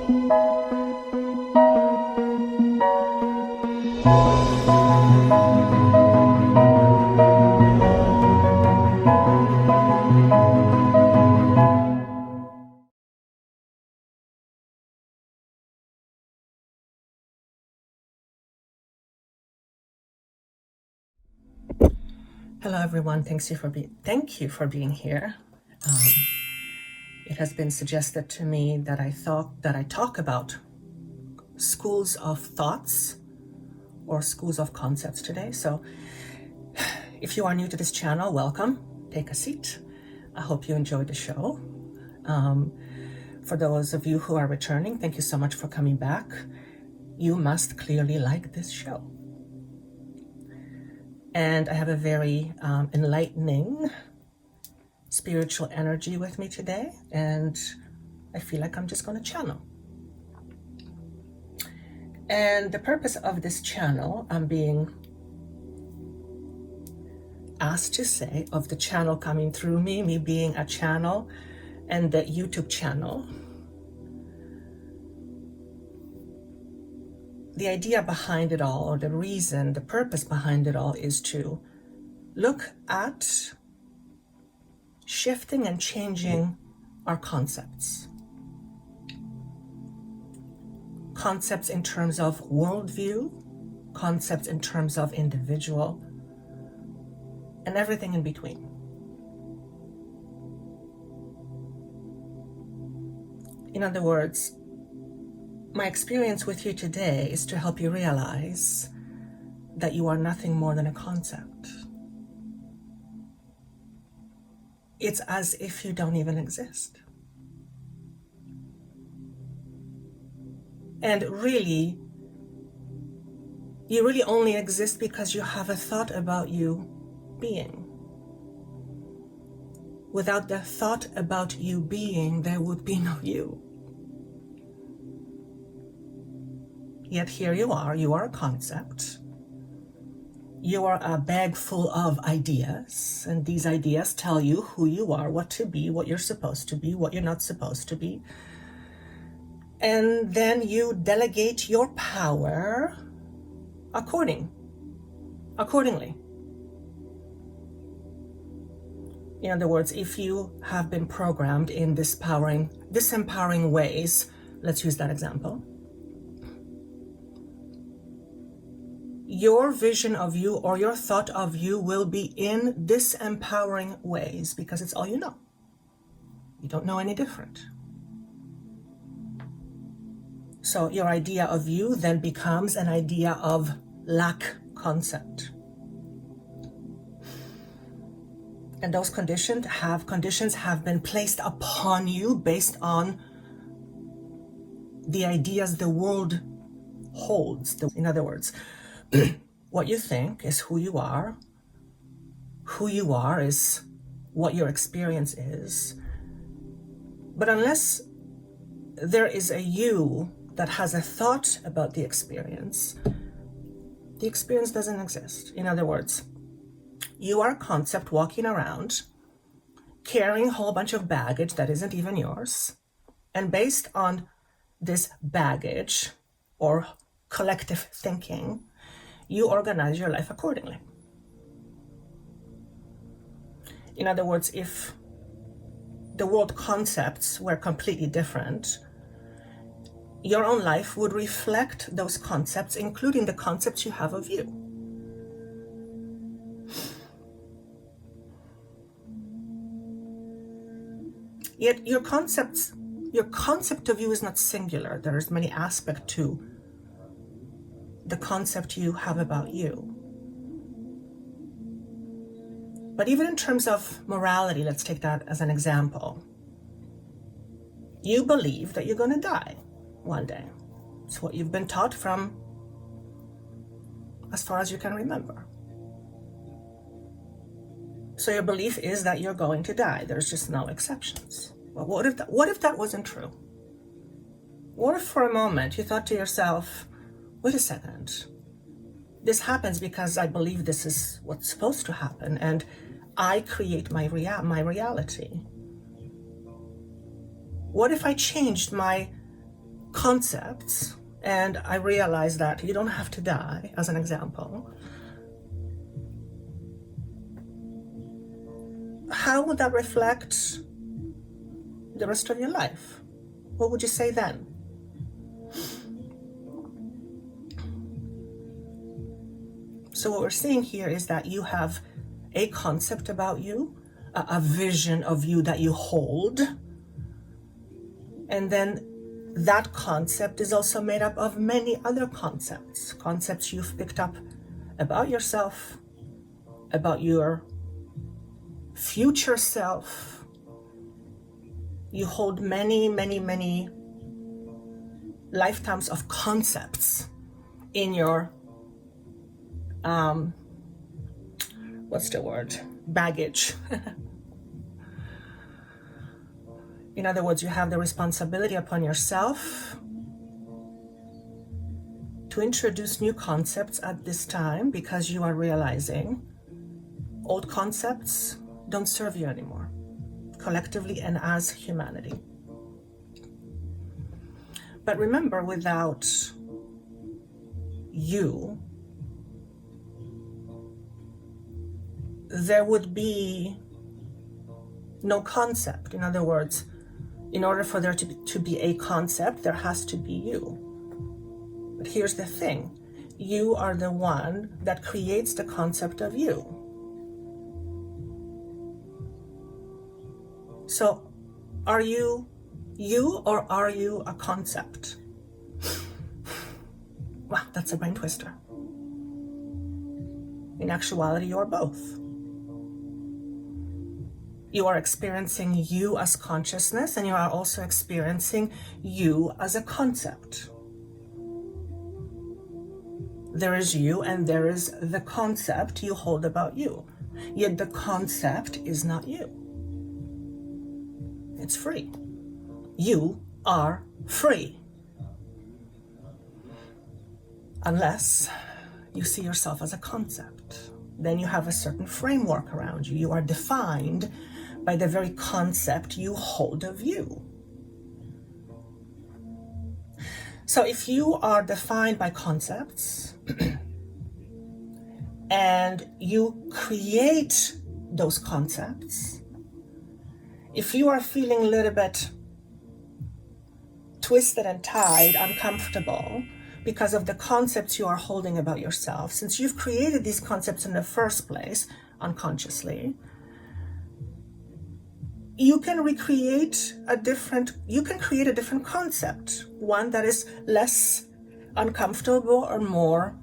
Hello, everyone. Thank you for being here. It has been suggested to me that I talk about schools of thoughts or schools of concepts today. So, if you are new to this channel, welcome. Take a seat. I hope you enjoyed the show. For those of you who are returning, thank you so much for coming back. You must clearly like this show. And I have a very enlightening spiritual energy with me today, and I feel like I'm just going to channel. And the purpose of this channel, I'm being asked to say, of the channel coming through me being a channel, and the YouTube channel. The idea behind it all, or the reason, the purpose behind it all, is to look at shifting and changing our concepts. Concepts in terms of worldview, concepts in terms of individual, and everything in between. In other words, my experience with you today is to help you realize that you are nothing more than a concept. It's as if you don't even exist. And really, you really only exist because you have a thought about you being. Without the thought about you being, there would be no you. Yet here you are a concept. You are a bag full of ideas, and these ideas tell you who you are, what to be, what you're supposed to be, what you're not supposed to be. And then you delegate your power accordingly. In other words, if you have been programmed in disempowering ways, let's use that example. Your vision of you or your thought of you will be in disempowering ways because it's all you know. You don't know any different. So your idea of you then becomes an idea of lack concept. And those conditions have been placed upon you based on the ideas the world holds. In other words, what you think is who you are. Who you are is what your experience is. But unless there is a you that has a thought about the experience doesn't exist. In other words, you are a concept walking around, carrying a whole bunch of baggage that isn't even yours. And based on this baggage or collective thinking, you organize your life accordingly. In other words, if the world concepts were completely different, your own life would reflect those concepts, including the concepts you have of you. Yet your concept of you is not singular. There is many aspects to the concept you have about you. But even in terms of morality, let's take that as an example. You believe that you're going to die one day. It's what you've been taught from as far as you can remember. So your belief is that you're going to die. There's just no exceptions. Well, what if that wasn't true? What if for a moment you thought to yourself, wait a second, this happens because I believe this is what's supposed to happen, and I create my reality. What if I changed my concepts, and I realize that you don't have to die, as an example, how would that reflect the rest of your life? What would you say then? So what we're seeing here is that you have a concept about you, a vision of you that you hold, and then that concept is also made up of many other concepts you've picked up about yourself, about your future self. You hold many, many, many lifetimes of concepts in your what's the word? Baggage. In other words, you have the responsibility upon yourself to introduce new concepts at this time, because you are realizing old concepts don't serve you anymore, collectively and as humanity. But remember, without you, there would be no concept. In other words, in order for there to be a concept, there has to be you. But here's the thing. You are the one that creates the concept of you. So, are you you, or are you a concept? Wow, that's a brain twister. In actuality, you're both. You are experiencing you as consciousness, and you are also experiencing you as a concept. There is you, and there is the concept you hold about you. Yet the concept is not you. It's free. You are free. Unless you see yourself as a concept. Then you have a certain framework around you. You are defined by the very concept you hold of you. So if you are defined by concepts and you create those concepts, if you are feeling a little bit twisted and tied, uncomfortable, because of the concepts you are holding about yourself, since you've created these concepts in the first place, unconsciously, you can create a different concept, one that is less uncomfortable or more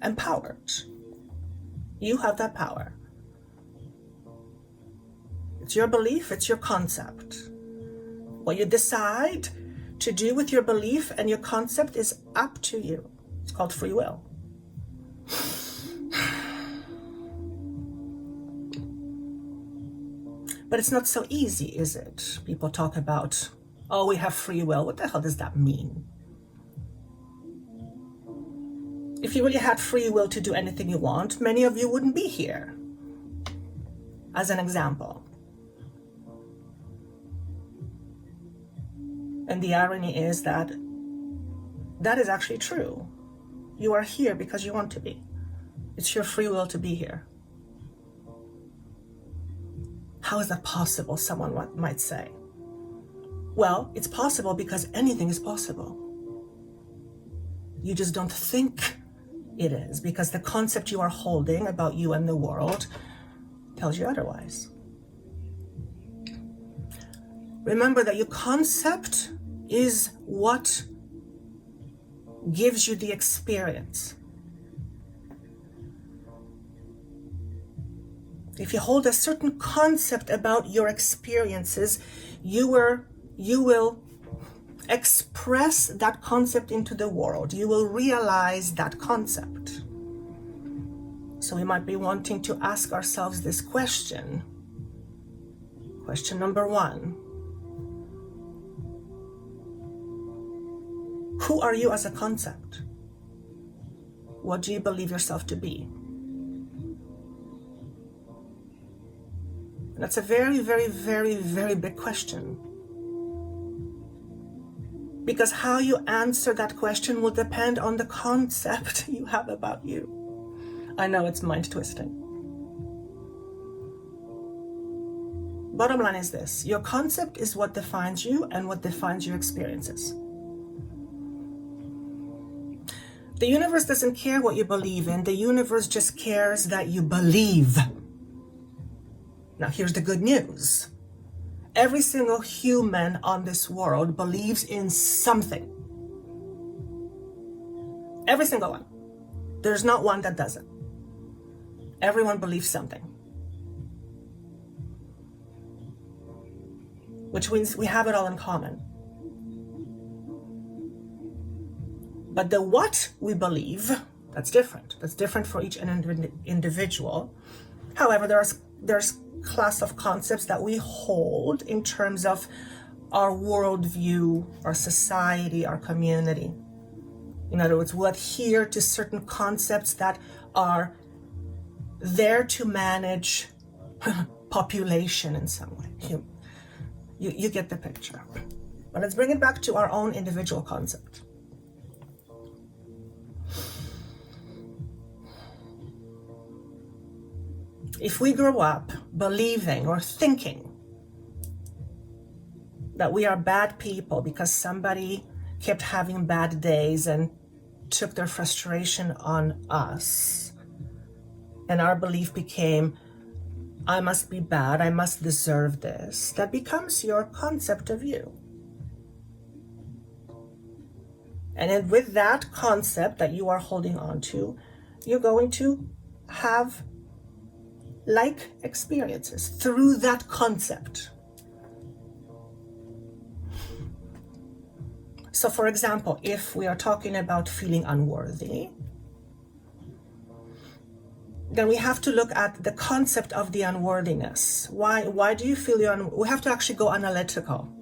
empowered. You have that power. It's your belief, it's your concept. What you decide to do with your belief and your concept is up to you. It's called free will. But it's not so easy, is it? People talk about, oh, we have free will. What the hell does that mean? If you really had free will to do anything you want, many of you wouldn't be here. As an example. And the irony is that that is actually true. You are here because you want to be. It's your free will to be here. How is that possible, someone might say? Well, it's possible because anything is possible. You just don't think it is, because the concept you are holding about you and the world tells you otherwise. Remember that your concept is what gives you the experience. If you hold a certain concept about your experiences, you will express that concept into the world. You will realize that concept. So we might be wanting to ask ourselves this question. Question number 1. Who are you as a concept? What do you believe yourself to be? That's a very, very, very, very big question. Because how you answer that question will depend on the concept you have about you. I know it's mind twisting. Bottom line is this: your concept is what defines you and what defines your experiences. The universe doesn't care what you believe in. The universe just cares that you believe. Now, here's the good news. Every single human on this world believes in something. Every single one. There's not one that doesn't. Everyone believes something. Which means we have it all in common. But the what we believe, that's different. That's different for each individual. However, there's class of concepts that we hold in terms of our worldview, our society, our community. In other words, we adhere to certain concepts that are there to manage population in some way. You get the picture. But let's bring it back to our own individual concept. If we grow up believing or thinking that we are bad people because somebody kept having bad days and took their frustration on us, and our belief became, I must be bad, I must deserve this, that becomes your concept of you. And with that concept that you are holding on to, you're going to have like experiences through that concept. So for example, if we are talking about feeling unworthy, then we have to look at the concept of the unworthiness. Why do you feel we have to actually go analytical.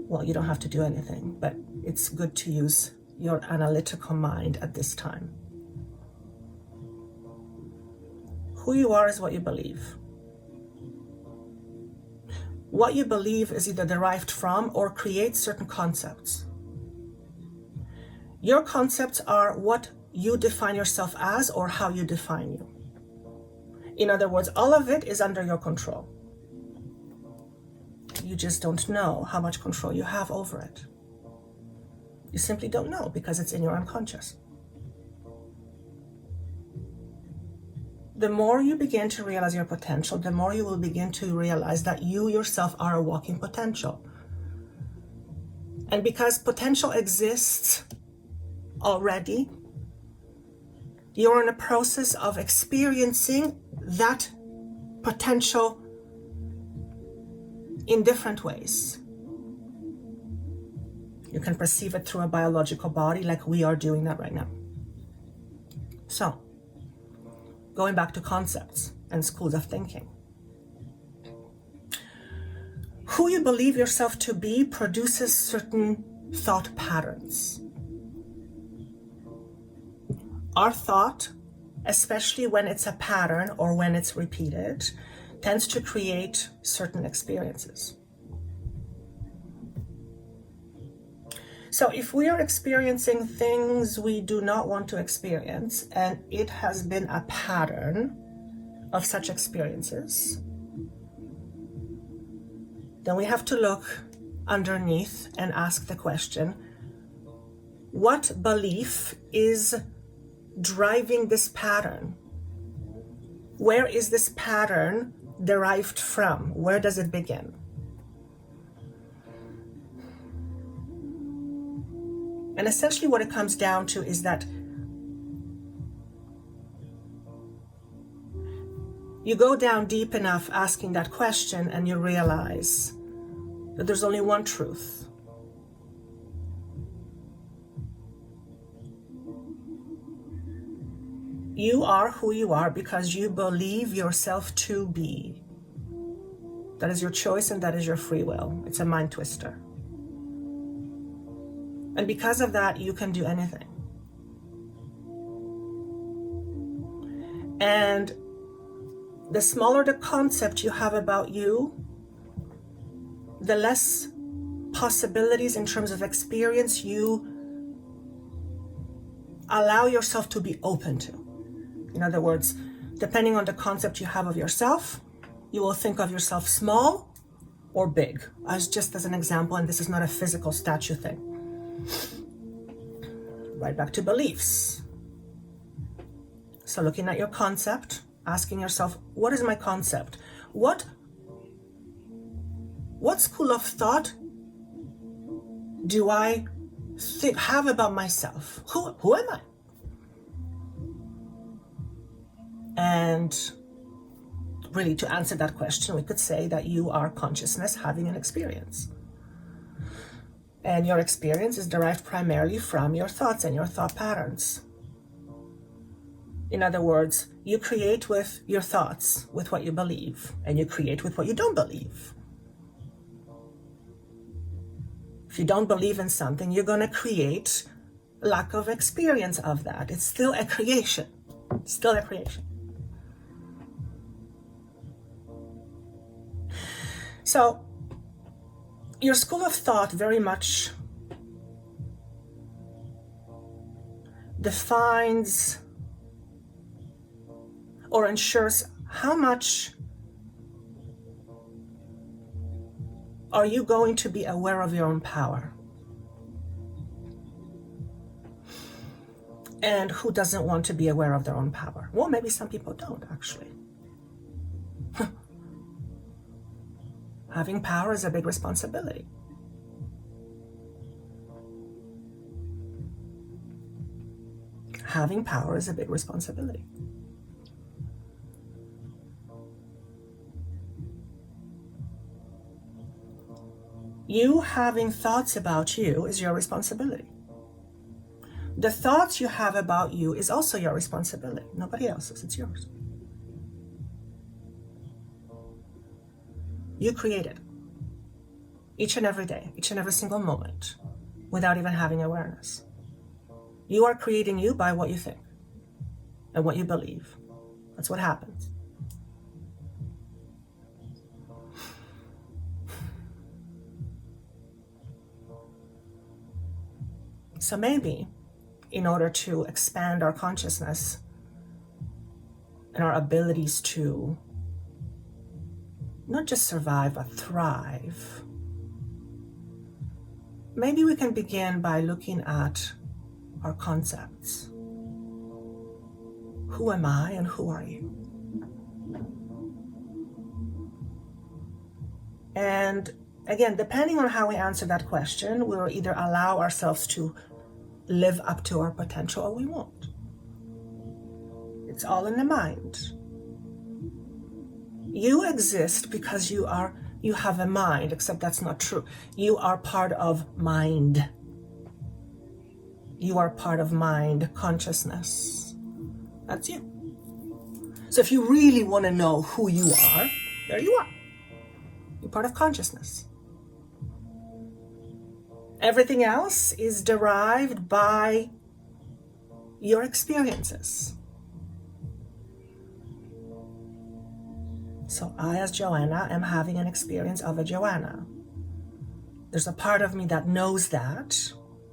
Well, you don't have to do anything, but it's good to use your analytical mind at this time. Who you are is what you believe. What you believe is either derived from or creates certain concepts. Your concepts are what you define yourself as or how you define you. In other words, all of it is under your control. You just don't know how much control you have over it. You simply don't know because it's in your unconscious. The more you begin to realize your potential, the more you will begin to realize that you yourself are a walking potential. And because potential exists already, you're in a process of experiencing that potential in different ways. You can perceive it through a biological body like we are doing that right now. So, going back to concepts and schools of thinking. Who you believe yourself to be produces certain thought patterns. Our thought, especially when it's a pattern or when it's repeated, tends to create certain experiences. So if we are experiencing things we do not want to experience, and it has been a pattern of such experiences, then we have to look underneath and ask the question, what belief is driving this pattern? Where is this pattern derived from? Where does it begin? And essentially what it comes down to is that you go down deep enough asking that question and you realize that there's only one truth. You are who you are because you believe yourself to be. That is your choice and that is your free will. It's a mind twister. And because of that, you can do anything. And the smaller the concept you have about you, the less possibilities in terms of experience you allow yourself to be open to. In other words, depending on the concept you have of yourself, you will think of yourself small or big, just as an example, and this is not a physical statue thing. Right back to beliefs. So looking at your concept, asking yourself, what is my concept? What school of thought do I have about myself? Who am I? And really, to answer that question, we could say that you are consciousness having an experience. And your experience is derived primarily from your thoughts and your thought patterns. In other words, you create with your thoughts, with what you believe, and you create with what you don't believe. If you don't believe in something, you're going to create lack of experience of that. It's still a creation. Still a creation. So, your school of thought very much defines or ensures how much are you going to be aware of your own power. And who doesn't want to be aware of their own power? Well, maybe some people don't, actually. Having power is a big responsibility. Having power is a big responsibility. You having thoughts about you is your responsibility. The thoughts you have about you is also your responsibility. Nobody else's, it's yours. You create it. Each and every day, each and every single moment, without even having awareness. You are creating you by what you think and what you believe. That's what happens. So maybe, in order to expand our consciousness and our abilities to not just survive, but thrive, maybe we can begin by looking at our concepts. Who am I and who are you? And again, depending on how we answer that question, we will either allow ourselves to live up to our potential or we won't. It's all in the mind. You exist because you have a mind, except that's not true. You are part of mind. You are part of mind consciousness. That's you. So if you really want to know who you are, there you are. You're part of consciousness. Everything else is derived by your experiences. So I, as Joanna, am having an experience of a Joanna. There's a part of me that knows that.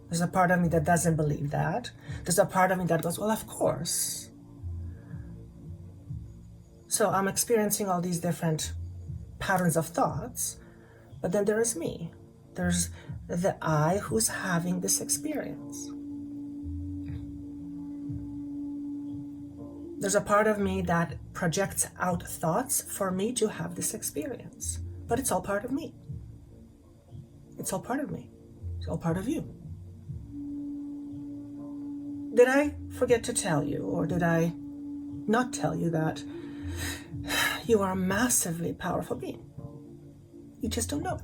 There's a part of me that doesn't believe that. There's a part of me that goes, well, of course. So I'm experiencing all these different patterns of thoughts, but then there is me. There's the I who's having this experience. There's a part of me that projects out thoughts for me to have this experience, but it's all part of me. It's all part of me. It's all part of you. Did I forget to tell you, or did I not tell you that you are a massively powerful being? You just don't know it.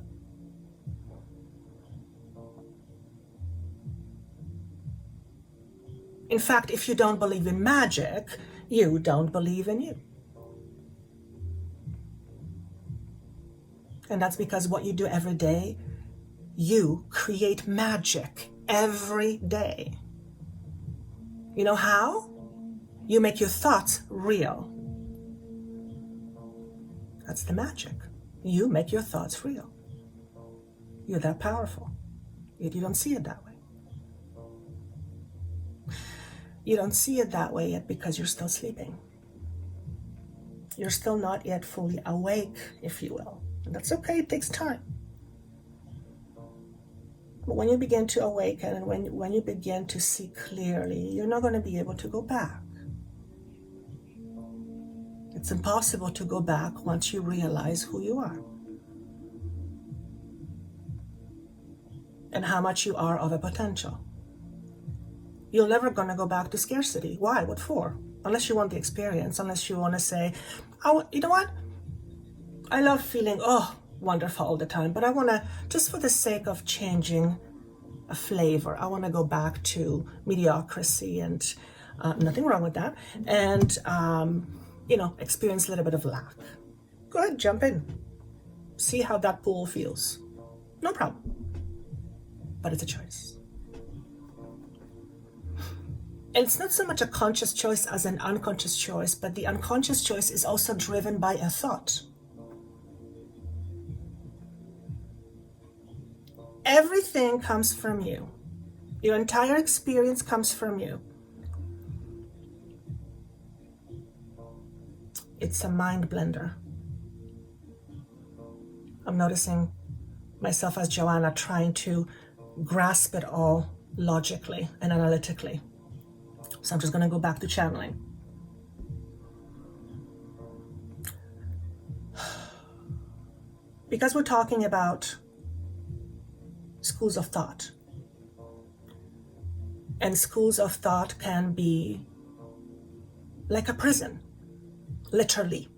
In fact, if you don't believe in magic, you don't believe in you. And that's because what you do every day, you create magic every day. You know how? You make your thoughts real. That's the magic. You make your thoughts real. You're that powerful. Yet you don't see it that way. You don't see it that way yet because you're still sleeping. You're still not yet fully awake, if you will. And that's okay, it takes time. But when you begin to awaken and when you begin to see clearly, you're not going to be able to go back. It's impossible to go back once you realize who you are and how much you are of a potential. You're never going to go back to scarcity. Why? What for? Unless you want the experience, unless you want to say, oh, you know what? I love feeling, wonderful all the time, but I want to, just for the sake of changing a flavor, I want to go back to mediocrity, and nothing wrong with that, and, experience a little bit of lack. Go ahead, jump in. See how that pool feels. No problem. But it's a choice. And it's not so much a conscious choice as an unconscious choice, but the unconscious choice is also driven by a thought. Everything comes from you. Your entire experience comes from you. It's a mind blender. I'm noticing myself as Joanna trying to grasp it all logically and analytically. So I'm just going to go back to channeling. Because we're talking about schools of thought. And schools of thought can be like a prison, literally.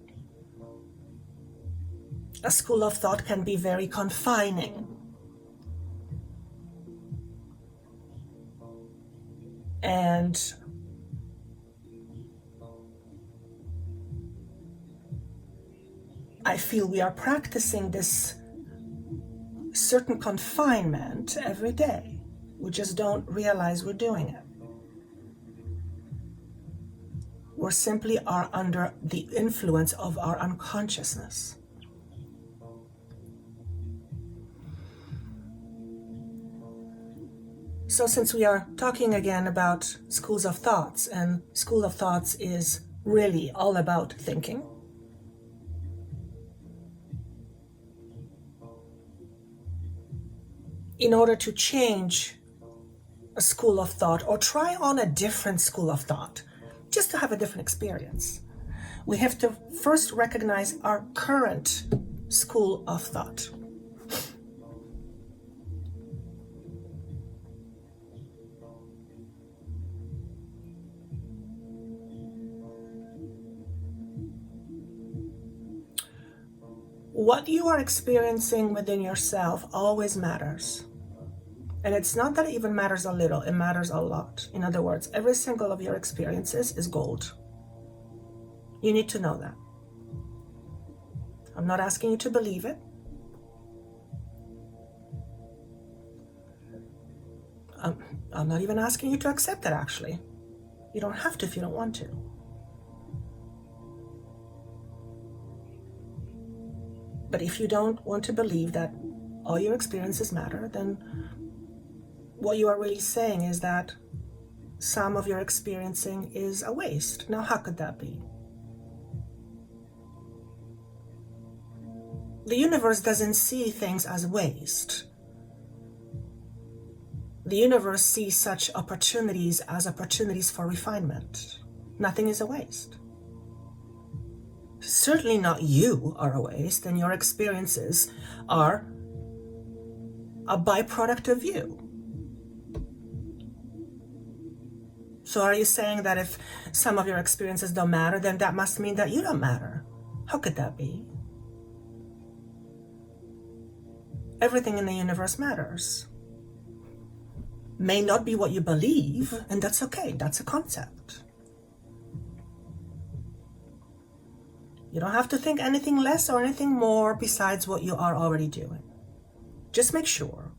A school of thought can be very confining. And I feel we are practicing this certain confinement every day. We just don't realize we're doing it. We simply are under the influence of our unconsciousness. So since we are talking again about schools of thoughts, and school of thoughts is really all about thinking, in order to change a school of thought or try on a different school of thought, just to have a different experience, we have to first recognize our current school of thought. What you are experiencing within yourself always matters. And it's not that it even matters a little, it matters a lot. In other words, every single of your experiences is gold. You need to know that. I'm not asking you to believe it. I'm not even asking you to accept it, actually. You don't have to if you don't want to. But if you don't want to believe that all your experiences matter, then what you are really saying is that some of your experiencing is a waste. Now, how could that be? The universe doesn't see things as waste. The universe sees such opportunities as opportunities for refinement. Nothing is a waste. Certainly not you are a waste, and your experiences are a byproduct of you. So are you saying that if some of your experiences don't matter, then that must mean that you don't matter? How could that be? Everything in the universe matters. May not be what you believe, and that's okay. That's a concept. You don't have to think anything less or anything more besides what you are already doing. Just make sure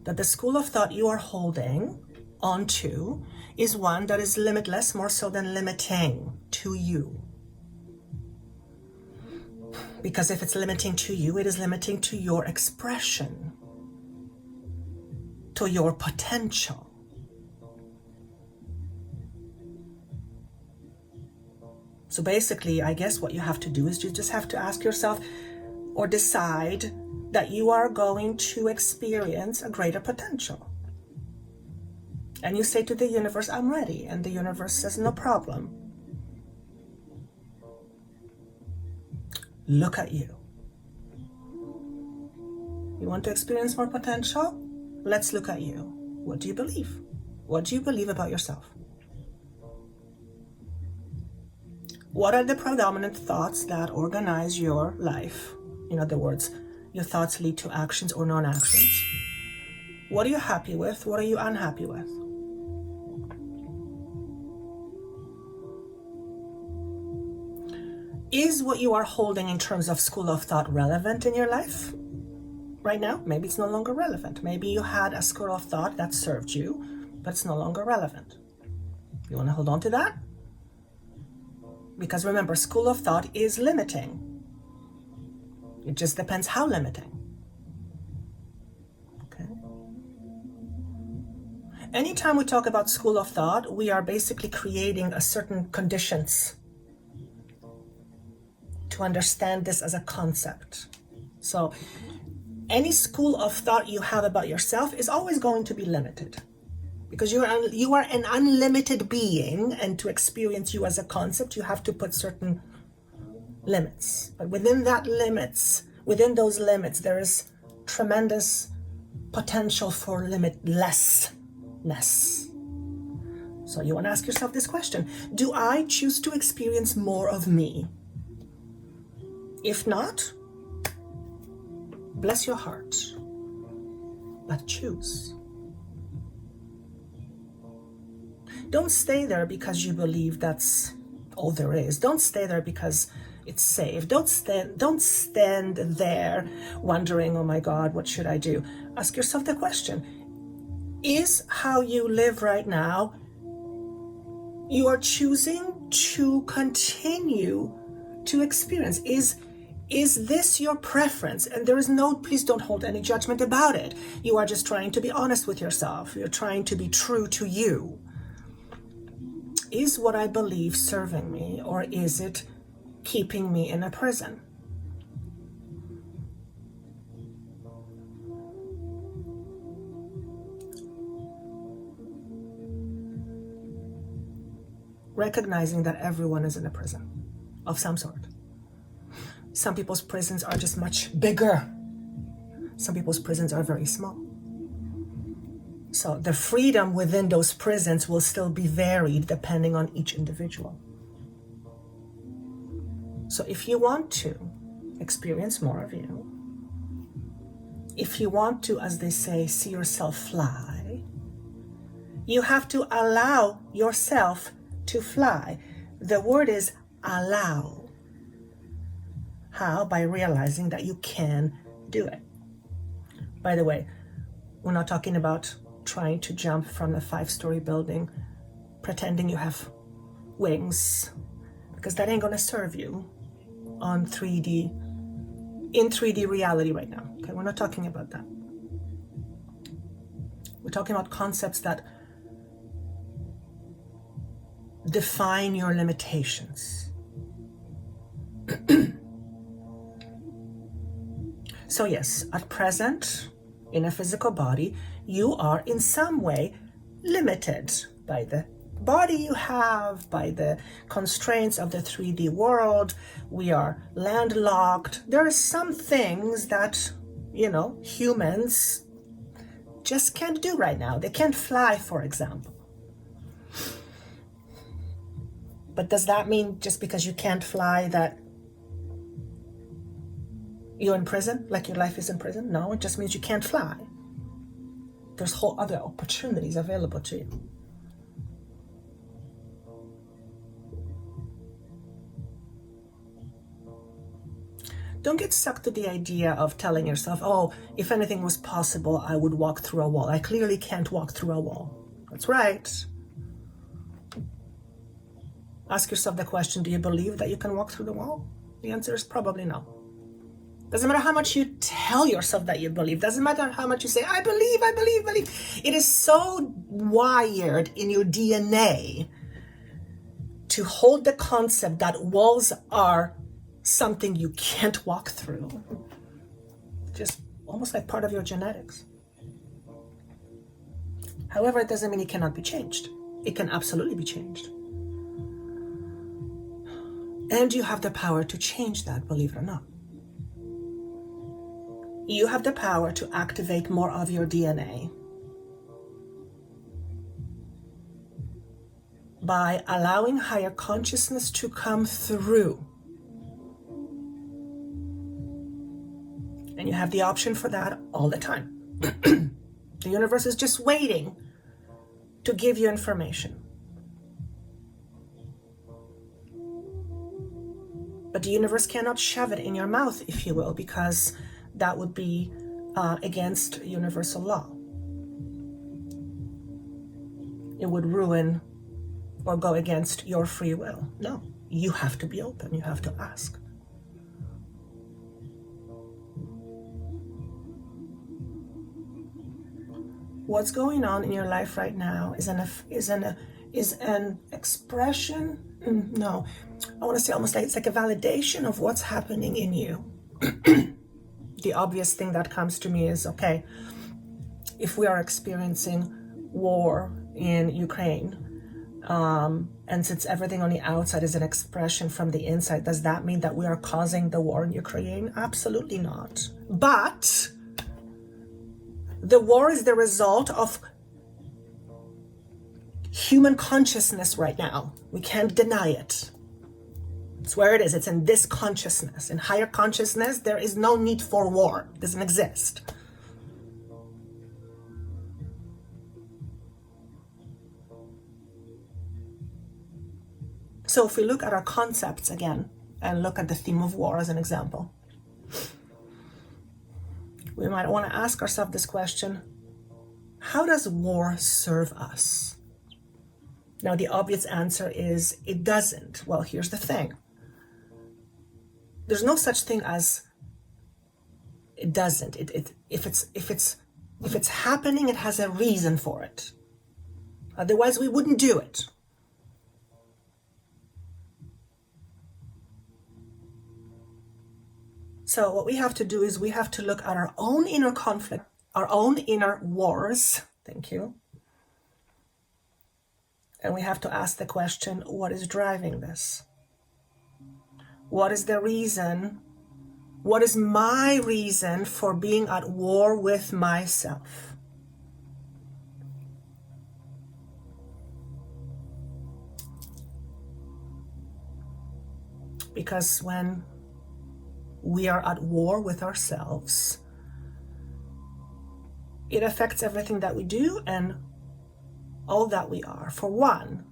that the school of thought you are holding onto is one that is limitless, more so than limiting to you. Because if it's limiting to you, it is limiting to your expression. to your potential. So basically, I guess what you have to do is you just have to ask yourself or decide that you are going to experience a greater potential. And you say to the universe, I'm ready. And the universe says, no problem. Look at you. You want to experience more potential? Let's look at you. What do you believe? What do you believe about yourself? What are the predominant thoughts that organize your life? In other words, your thoughts lead to actions or non-actions. What are you happy with? What are you unhappy with? Is what you are holding in terms of school of thought relevant in your life right now? Maybe it's no longer relevant. Maybe you had a school of thought that served you, but it's no longer relevant. You want to hold on to that? Because remember, school of thought is limiting. It just depends how limiting. Okay. Anytime we talk about school of thought, we are basically creating a certain conditions to understand this as a concept. So any school of thought you have about yourself is always going to be limited. Because you are an unlimited being, and to experience you as a concept, you have to put certain limits. But within those limits, there is tremendous potential for limitlessness. So you want to ask yourself this question: do I choose to experience more of me? If not, bless your heart, but choose. Don't stay there because you believe that's all there is. Don't stay there because it's safe. Don't stand there wondering, oh my God, what should I do? Ask yourself the question: is how you live right now, you are choosing to continue to experience? Is this your preference? And there is no, please don't hold any judgment about it. You are just trying to be honest with yourself. You're trying to be true to you. Is what I believe serving me, or is it keeping me in a prison? Recognizing that everyone is in a prison of some sort. Some people's prisons are just much bigger. Some people's prisons are very small. So the freedom within those prisons will still be varied depending on each individual. So if you want to experience more of you, if you want to, as they say, see yourself fly, you have to allow yourself to fly. The word is allow. How? By realizing that you can do it. By the way, we're not talking about trying to jump from a 5-story building, pretending you have wings, because that ain't gonna serve you in 3D reality right now. Okay, we're not talking about that. We're talking about concepts that define your limitations. So yes, at present, in a physical body, you are in some way limited by the body you have, by the constraints of the 3D world. We are landlocked. There are some things that, humans just can't do right now. They can't fly, for example. But does that mean just because you can't fly that you're in prison, like your life is in prison? No, it just means you can't fly. There's whole other opportunities available to you. Don't get stuck to the idea of telling yourself, oh, if anything was possible, I would walk through a wall. I clearly can't walk through a wall. That's right. Ask yourself the question, do you believe that you can walk through the wall? The answer is probably no. Doesn't matter how much you tell yourself that you believe. Doesn't matter how much you say, I believe, I believe, believe. It is so wired in your DNA to hold the concept that walls are something you can't walk through. Just almost like part of your genetics. However, it doesn't mean it cannot be changed. It can absolutely be changed. And you have the power to change that, believe it or not. You have the power to activate more of your DNA by allowing higher consciousness to come through. And you have the option for that all the time. The universe is just waiting to give you information. But the universe cannot shove it in your mouth, if you will, because that would be against universal law. It would ruin or go against your free will. No, you have to be open. You have to ask. What's going on in your life right now is an expression. No, I want to say almost like it's like a validation of what's happening in you. The obvious thing that comes to me is, okay, if we are experiencing war in Ukraine, and since everything on the outside is an expression from the inside, does that mean that we are causing the war in Ukraine? Absolutely not. But the war is the result of human consciousness right now. We can't deny it. It's where it is. It's in this consciousness. In higher consciousness, there is no need for war. It doesn't exist. So if we look at our concepts again, and look at the theme of war as an example, we might want to ask ourselves this question: how does war serve us? Now, the obvious answer is it doesn't. Well, here's the thing. There's no such thing as it doesn't. If it's happening, it has a reason for it. Otherwise, we wouldn't do it. So what we have to do is we have to look at our own inner conflict, our own inner wars. Thank you. And we have to ask the question, what is driving this? What is the reason? What is my reason for being at war with myself? Because when we are at war with ourselves, it affects everything that we do and all that we are. For one,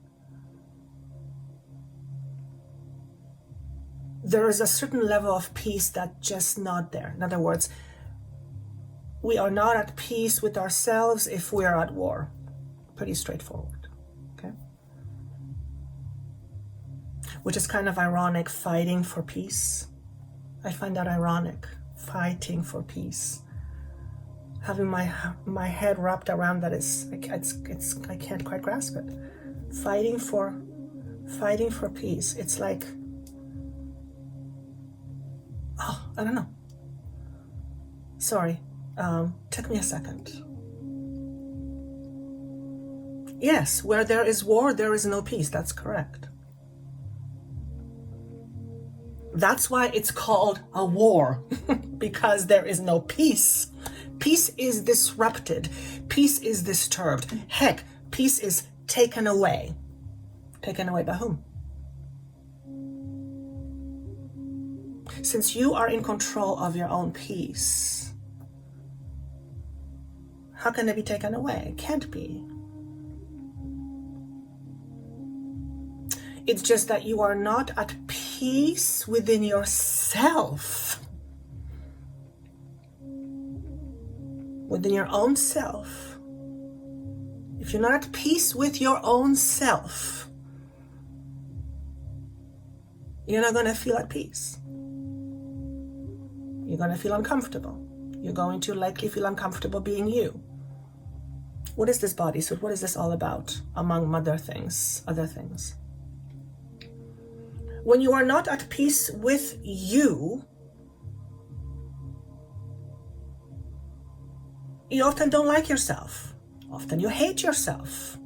there is a certain level of peace that's just not there. In other words, we are not at peace with ourselves if we are at war. Pretty straightforward, okay? Which is kind of ironic, fighting for peace. I find that ironic, fighting for peace. Having my head wrapped around that is, I can't quite grasp it. Fighting for peace. It's like, I don't know. Sorry, took me a second. Yes, where there is war, there is no peace. That's correct. That's why it's called a war, because there is no peace. Peace is disrupted. Peace is disturbed. Heck, peace is taken away. Taken away by whom? Since you are in control of your own peace, how can it be taken away? It can't be. It's just that you are not at peace within yourself. Within your own self. If you're not at peace with your own self, you're not going to feel at peace. You're going to feel uncomfortable. You're going to likely feel uncomfortable being you. What is this bodysuit? What is this all about, among other things? When you are not at peace with you, you often don't like yourself. Often you hate yourself.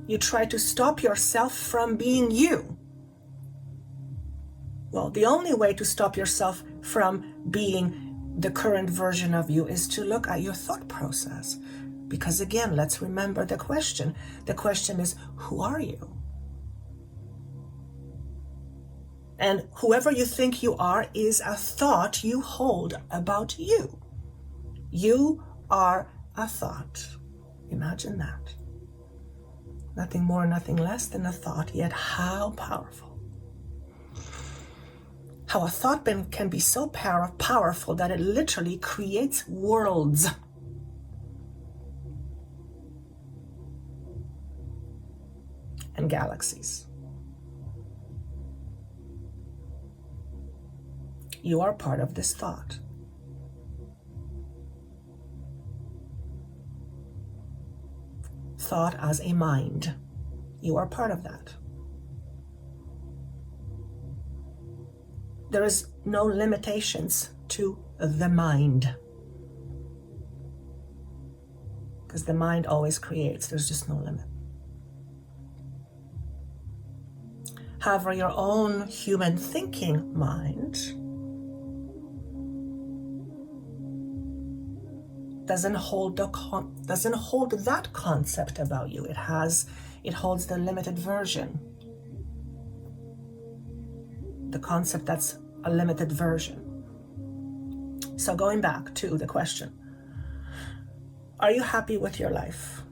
You try to stop yourself from being you. Well, the only way to stop yourself from being the current version of you is to look at your thought process. Because again, let's remember the question. The question is, who are you? And whoever you think you are is a thought you hold about you. You are a thought. Imagine that. Nothing more, nothing less than a thought, yet how powerful. How a thought can be so powerful that it literally creates worlds. And galaxies. You are part of this thought. Thought as a mind. You are part of that. There is no limitations to the mind. Because the mind always creates. There's just no limit. However, your own human thinking mind doesn't hold that concept about you. It holds the limited version. The concept that's a limited version. So going back to the question, are you happy with your life?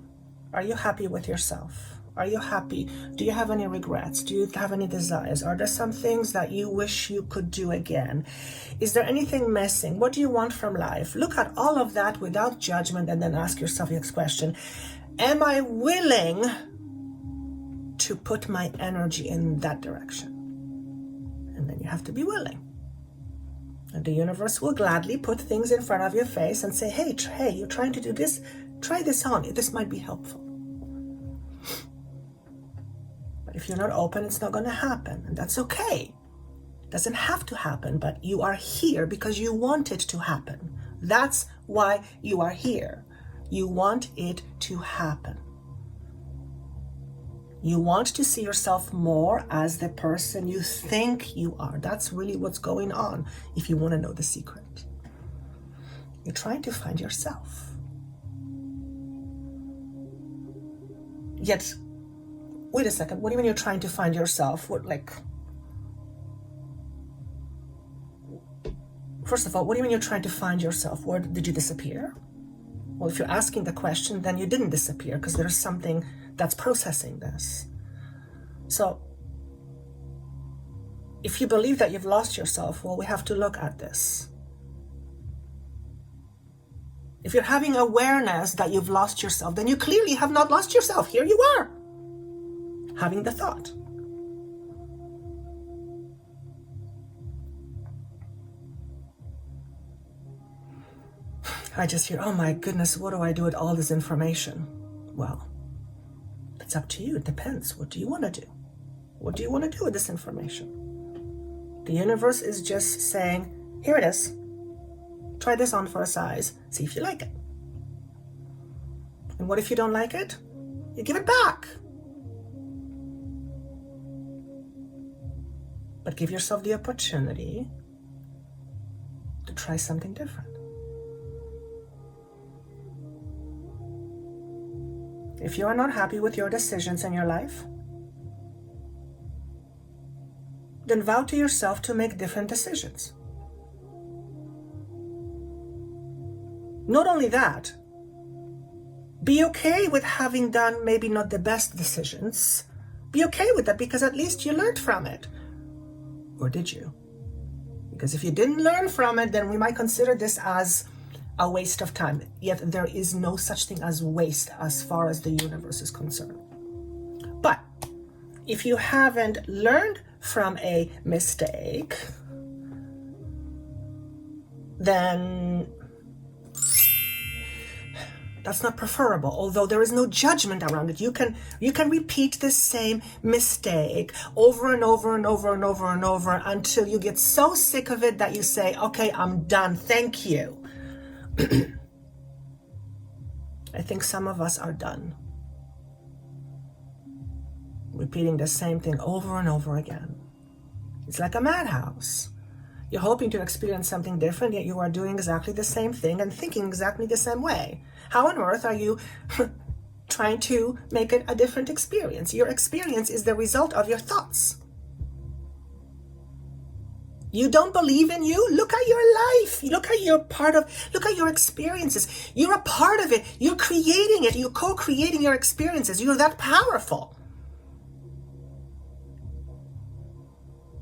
Are you happy with yourself? Are you happy? Do you have any regrets? Do you have any desires? Are there some things that you wish you could do again? Is there anything missing? What do you want from life? Look at all of that without judgment and then ask yourself the next question. Am I willing to put my energy in that direction? And then you have to be willing. And the universe will gladly put things in front of your face and say, hey, you're trying to do this. Try this on. This might be helpful. But if you're not open, it's not going to happen. And that's okay. It doesn't have to happen, but you are here because you want it to happen. That's why you are here. You want it to happen. You want to see yourself more as the person you think you are. That's really what's going on if you want to know the secret. You're trying to find yourself. Yet, wait a second, what do you mean you're trying to find yourself? First of all, what do you mean you're trying to find yourself? Where did you disappear? Well, if you're asking the question, then you didn't disappear because there's something that's processing this. So, if you believe that you've lost yourself, well, we have to look at this. If you're having awareness that you've lost yourself, then you clearly have not lost yourself. Here you are, having the thought. I just hear, oh my goodness, what do I do with all this information? Well, it's up to you. It depends. What do you want to do? What do you want to do with this information? The universe is just saying, here it is. Try this on for a size. See if you like it. And what if you don't like it? You give it back. But give yourself the opportunity to try something different. If you are not happy with your decisions in your life, then vow to yourself to make different decisions. Not only that, be okay with having done maybe not the best decisions. Be okay with that because at least you learned from it. Or did you? Because if you didn't learn from it, then we might consider this as a waste of time. Yet there is no such thing as waste as far as the universe is concerned. But if you haven't learned from a mistake, then that's not preferable, although there is no judgment around it. You can repeat the same mistake over and over and over and over and over until you get so sick of it that you say, okay, I'm done, thank you. I think some of us are done repeating the same thing over and over again. It's like a madhouse. You're hoping to experience something different, yet you are doing exactly the same thing and thinking exactly the same way. How on earth are you trying to make it a different experience? Your experience is the result of your thoughts. You don't believe in you? Look at your life. Look at your experiences. You're a part of it. You're creating it. You're co-creating your experiences. You're that powerful.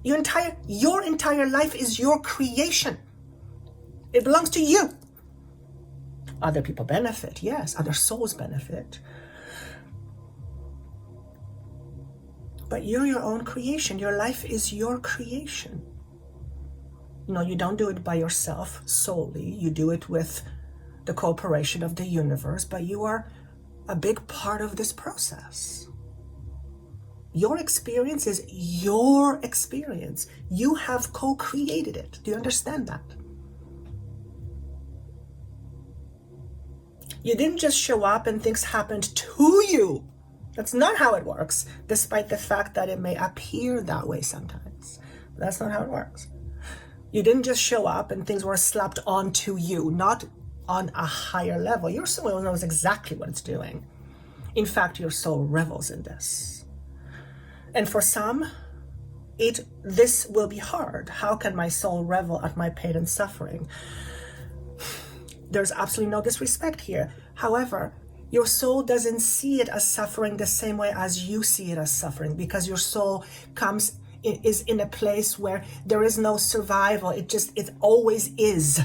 Your entire life is your creation. It belongs to you. Other people benefit, yes. Other souls benefit. But you're your own creation. Your life is your creation. No, you don't do it by yourself solely. You do it with the cooperation of the universe, but you are a big part of this process. Your experience is your experience. You have co-created it. Do you understand that? You didn't just show up and things happened to you. That's not how it works, despite the fact that it may appear that way sometimes. But that's not how it works. You didn't just show up and things were slapped onto you, not on a higher level. Your soul knows exactly what it's doing. In fact, your soul revels in this. And for some, this will be hard. How can my soul revel at my pain and suffering? There's absolutely no disrespect here. However, your soul doesn't see it as suffering the same way as you see it as suffering, because your soul is in a place where there is no survival. It always is.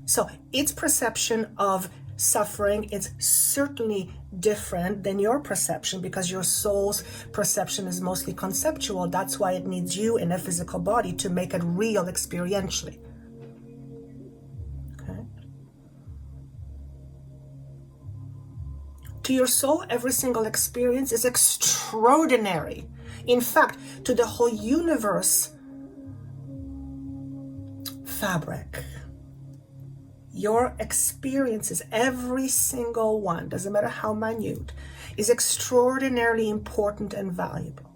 So its perception of suffering is certainly different than your perception, because your soul's perception is mostly conceptual. That's why it needs you in a physical body to make it real experientially. Okay? To your soul, every single experience is extraordinary. In fact, to the whole universe fabric, your experiences, every single one, doesn't matter how minute, is extraordinarily important and valuable.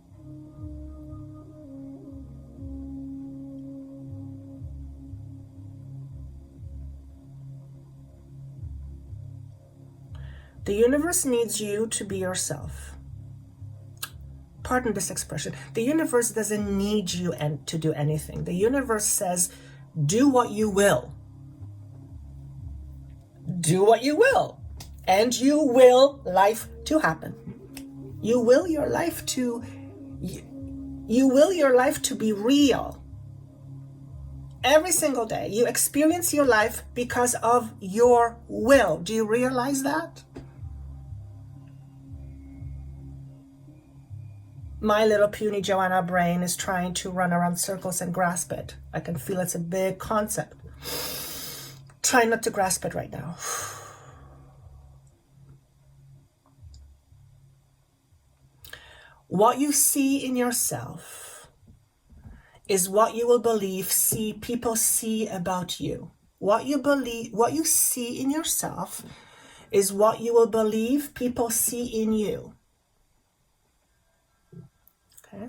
The universe needs you to be yourself. Pardon this expression. The universe doesn't need you to do anything. The universe says, do what you will. Do what you will, and you will life to happen. You will your life to be real. Every single day, you experience your life because of your will. Do you realize that? My little puny Joanna brain is trying to run around circles and grasp it. I can feel it's a big concept. Try not to grasp it right now. What you see in yourself is what you will believe people see about you. What you see in yourself is what you will believe people see in you. Okay?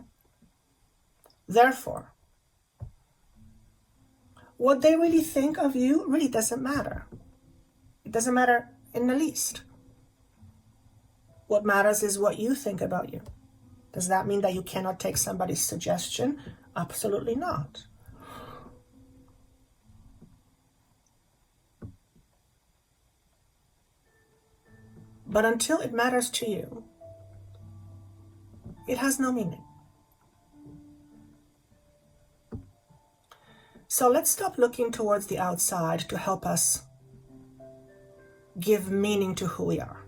Therefore, what they really think of you really doesn't matter. It doesn't matter in the least. What matters is what you think about you. Does that mean that you cannot take somebody's suggestion? Absolutely not. But until it matters to you, it has no meaning. So let's stop looking towards the outside to help us give meaning to who we are.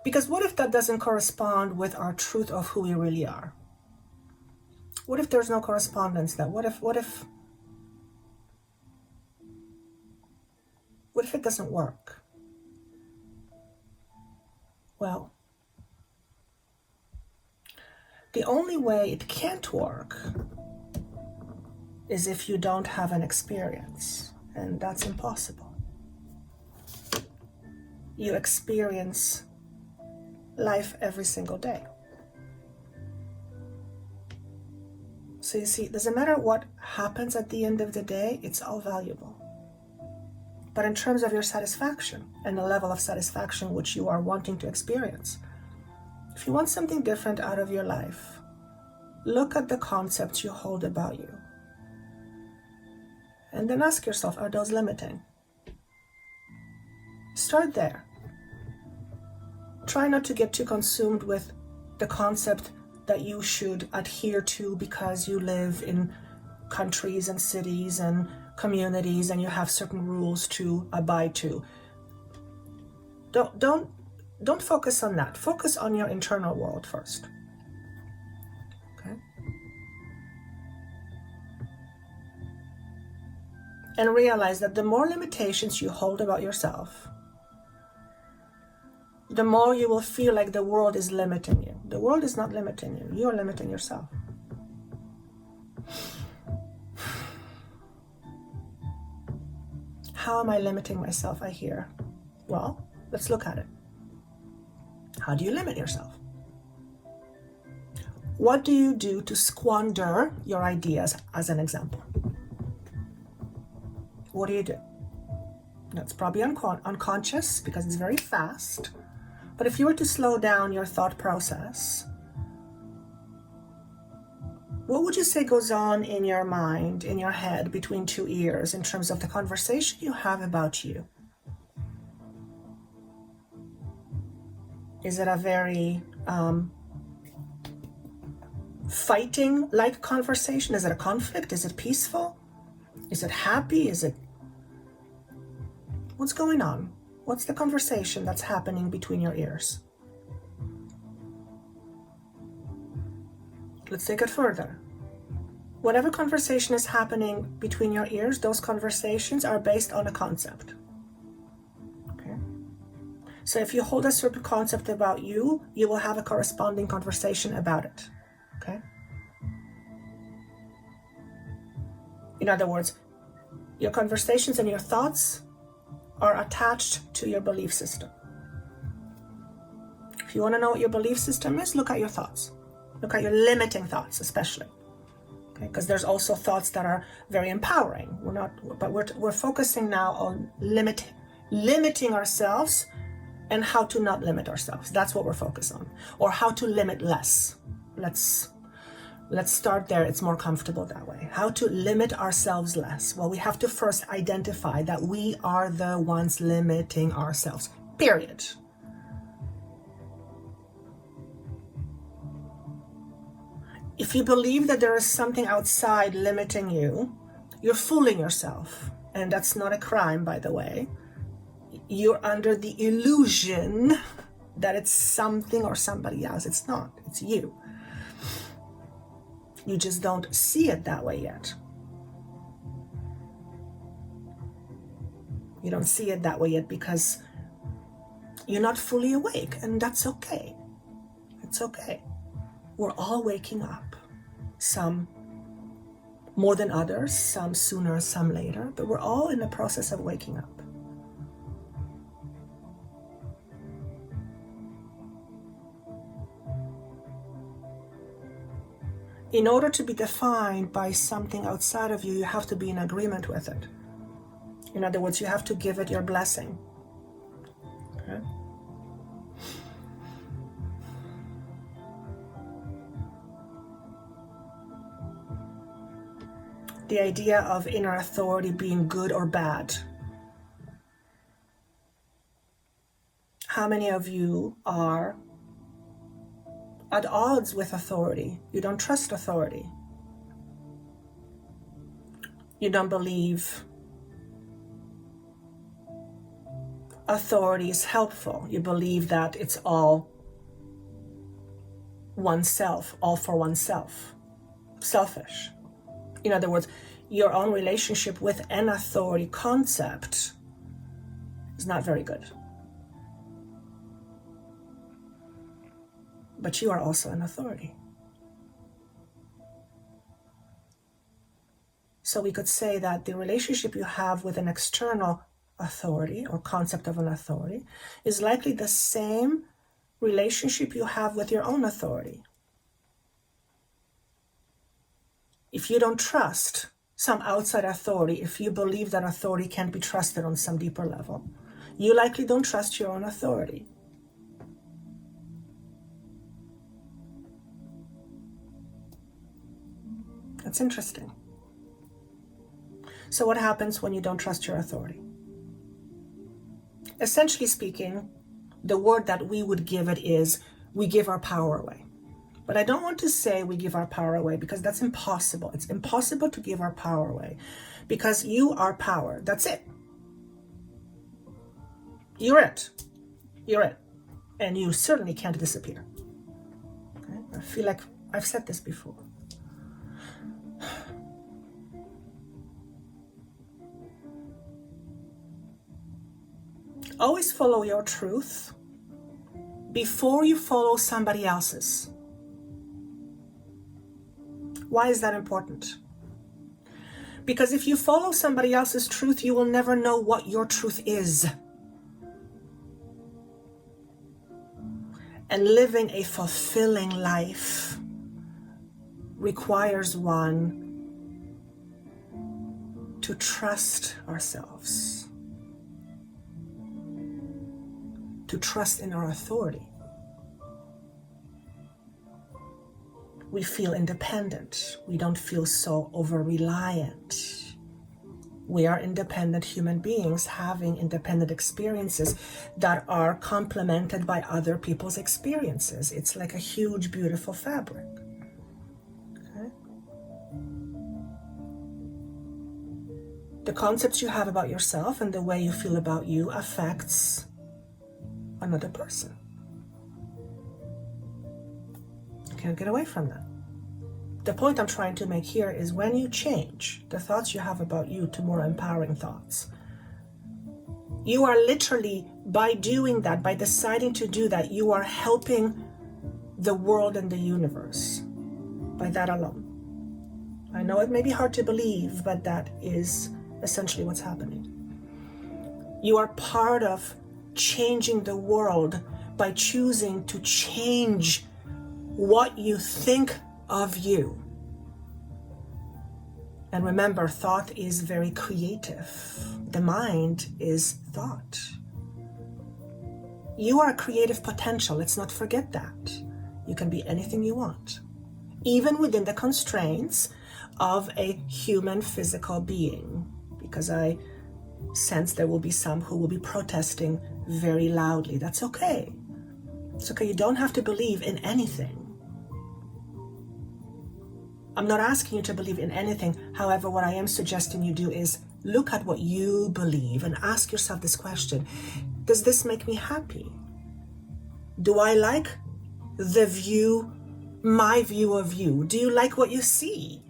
Because what if that doesn't correspond with our truth of who we really are? What if there's no correspondence then? What if it doesn't work? Well, the only way it can't work is if you don't have an experience, and that's impossible. You experience life every single day. So you see, it doesn't matter what happens at the end of the day, it's all valuable. But in terms of your satisfaction and the level of satisfaction which you are wanting to experience, if you want something different out of your life, look at the concepts you hold about you. And then ask yourself, are those limiting? Start there. Try not to get too consumed with the concept that you should adhere to because you live in countries and cities and communities and you have certain rules to abide to. Don't focus on that. Focus on your internal world first. Okay? And realize that the more limitations you hold about yourself, the more you will feel like the world is limiting you. The world is not limiting you. You are limiting yourself. How am I limiting myself, I hear? Well, let's look at it. How do you limit yourself? What do you do to squander your ideas, as an example? What do you do? That's probably unconscious because it's very fast. But if you were to slow down your thought process, what would you say goes on in your mind, in your head, between two ears, in terms of the conversation you have about you? Is it a very fighting-like conversation? Is it a conflict? Is it peaceful? Is it happy? What's going on? What's the conversation that's happening between your ears? Let's take it further. Whatever conversation is happening between your ears, those conversations are based on a concept. Okay? So if you hold a certain concept about you, you will have a corresponding conversation about it. Okay? In other words, your conversations and your thoughts are attached to your belief system. If you want to know what your belief system is, look at your thoughts. Look at your limiting thoughts, especially. Okay? Because there's also thoughts that are very empowering. We're focusing now on limiting ourselves and how to not limit ourselves. That's what we're focused on. Or how to limit less. Let's start there. It's more comfortable that way. How to limit ourselves less? Well, we have to first identify that we are the ones limiting ourselves. Period. If you believe that there is something outside limiting you, you're fooling yourself. And that's not a crime, by the way. You're under the illusion that it's something or somebody else. It's not. It's you. You just don't see it that way yet. You don't see it that way yet because you're not fully awake, and that's okay. It's okay. We're all waking up. Some more than others, some sooner, some later, but we're all in the process of waking up. In order to be defined by something outside of you, you have to be in agreement with it. In other words, you have to give it your blessing. Okay? The idea of inner authority being good or bad. How many of you are at odds with authority? You don't trust authority. You don't believe authority is helpful. You believe that it's all oneself, all for oneself. selfish. In other words, your own relationship with an authority concept is not very good. But you are also an authority. So we could say that the relationship you have with an external authority or concept of an authority is likely the same relationship you have with your own authority. If you don't trust some outside authority, if you believe that authority can't be trusted on some deeper level, you likely don't trust your own authority. That's interesting. So what happens when you don't trust your authority? Essentially speaking, the word that we would give it is we give our power away. But I don't want to say we give our power away, because that's impossible. It's impossible to give our power away, because you are power. That's it. You're it. You're it. And you certainly can't disappear. Okay? I feel like I've said this before. Always follow your truth before you follow somebody else's. Why is that important? Because if you follow somebody else's truth, you will never know what your truth is. And living a fulfilling life requires one to trust ourselves, to trust in our authority. We feel independent. We don't feel so over-reliant. We are independent human beings having independent experiences that are complemented by other people's experiences. It's like a huge, beautiful fabric. Okay? The concepts you have about yourself and the way you feel about you affects another person. You can't get away from that. The point I'm trying to make here is when you change the thoughts you have about you to more empowering thoughts, you are literally, by doing that, by deciding to do that, you are helping the world and the universe by that alone. I know it may be hard to believe, but that is essentially what's happening. You are part of changing the world by choosing to change what you think of you. And remember, thought is very creative. The mind is thought. You are a creative potential. Let's not forget that. You can be anything you want, even within the constraints of a human physical being, because I sense there will be some who will be protesting very loudly. That's okay. It's okay. You don't have to believe in anything. I'm not asking you to believe in anything. However, what I am suggesting you do is look at what you believe and ask yourself this question. Does this make me happy? Do I like the view, my view of you? Do you like what you see?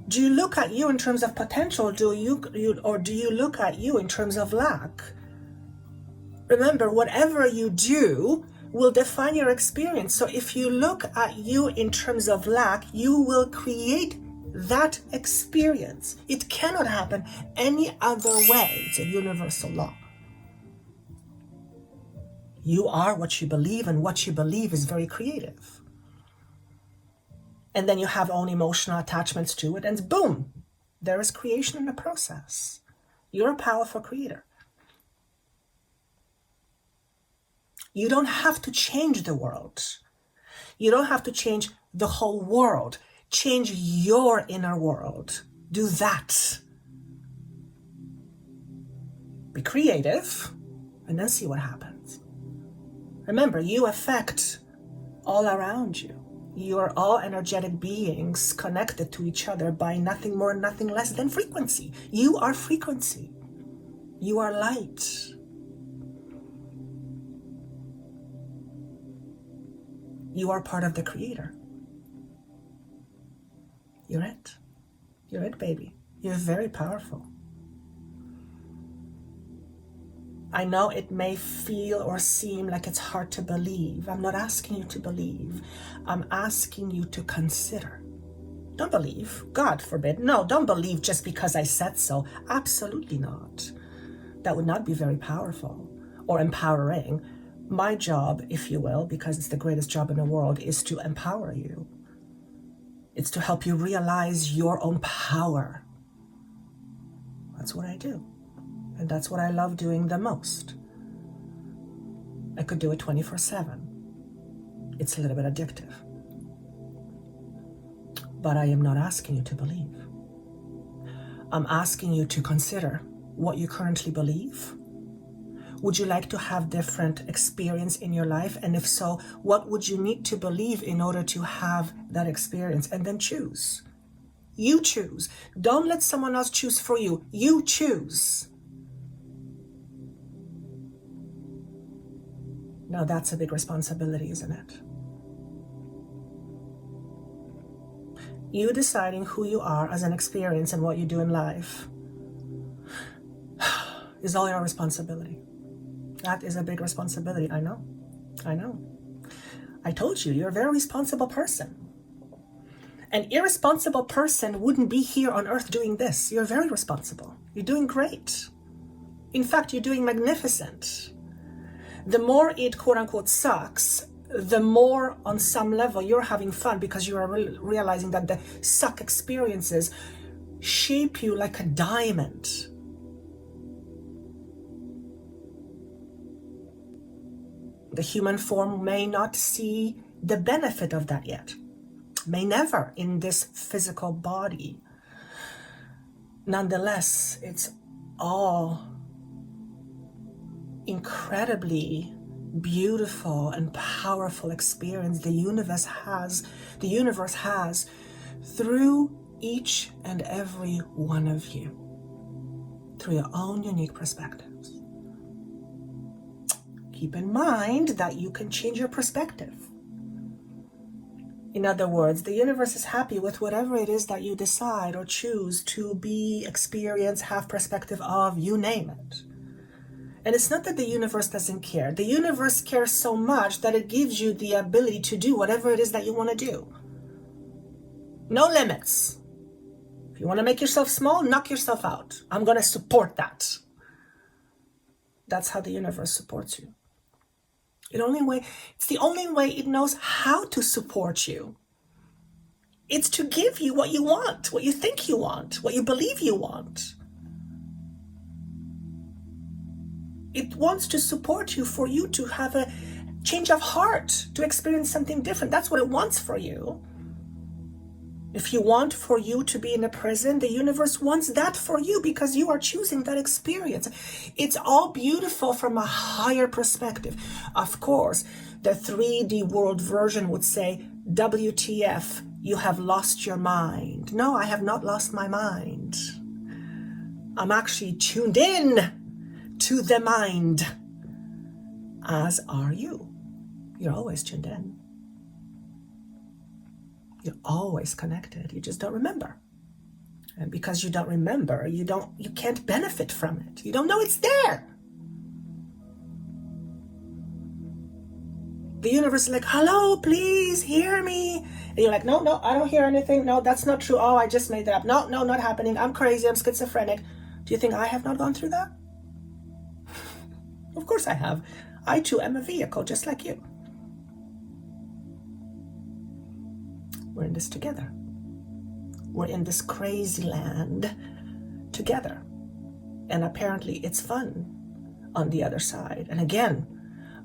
Do you look at you in terms of potential? Or do you look at you in terms of lack? Remember, whatever you do will define your experience. So if you look at you in terms of lack, you will create that experience. It cannot happen any other way. It's a universal law. You are what you believe, and what you believe is very creative. And then you have own emotional attachments to it, and boom, there is creation in the process. You're a powerful creator. You don't have to change the world. You don't have to change the whole world. Change your inner world. Do that. Be creative, and then see what happens. Remember, you affect all around you. You are all energetic beings connected to each other by nothing more, nothing less than frequency. You are frequency. You are light. You are part of the Creator. You're it. You're it, baby. You're very powerful. I know it may feel or seem like it's hard to believe. I'm not asking you to believe. I'm asking you to consider. Don't believe. God forbid. No, don't believe just because I said so. Absolutely not. That would not be very powerful or empowering. My job, if you will, because it's the greatest job in the world, is to empower you. It's to help you realize your own power. That's what I do. And that's what I love doing the most. I could do it 24/7. It's a little bit addictive. But I am not asking you to believe. I'm asking you to consider what you currently believe. Would you like to have different experience in your life? And if so, what would you need to believe in order to have that experience? And then choose. You choose. Don't let someone else choose for you. You choose. Now that's a big responsibility, isn't it? You deciding who you are as an experience and what you do in life is all your responsibility. That is a big responsibility. I know. I told you, you're a very responsible person. An irresponsible person wouldn't be here on earth doing this. You're very responsible. You're doing great. In fact, you're doing magnificent. The more it quote unquote sucks, the more on some level you're having fun because you are realizing that the suck experiences shape you like a diamond. The human form may not see the benefit of that yet. May never in this physical body. Nonetheless, it's all incredibly beautiful and powerful experience the universe has through each and every one of you, through your own unique perspectives. Keep in mind that you can change your perspective. In other words, the universe is happy with whatever it is that you decide or choose to be, experience, have perspective of, you name it. And it's not that the universe doesn't care. The universe cares so much that it gives you the ability to do whatever it is that you want to do. No limits. If you want to make yourself small, knock yourself out. I'm going to support that. That's how the universe supports you. It's the only way it knows how to support you. It's to give you what you want, what you think you want, what you believe you want. It wants to support you for you to have a change of heart, to experience something different. That's what it wants for you. If you want for you to be in a prison, the universe wants that for you because you are choosing that experience. It's all beautiful from a higher perspective. Of course, the 3D world version would say, WTF, you have lost your mind. No, I have not lost my mind. I'm actually tuned in to the mind, as are you. You're always tuned in. You're always connected. You just don't remember. And because you don't remember, you can't benefit from it. You don't know it's there. The universe is like, hello, please hear me. And you're like, no, I don't hear anything. No, that's not true. Oh, I just made that up. No, not happening. I'm crazy. I'm schizophrenic. Do you think I have not gone through that? Of course I have. I too am a vehicle, just like you. We're in this together. We're in this crazy land together. And apparently it's fun on the other side. And again,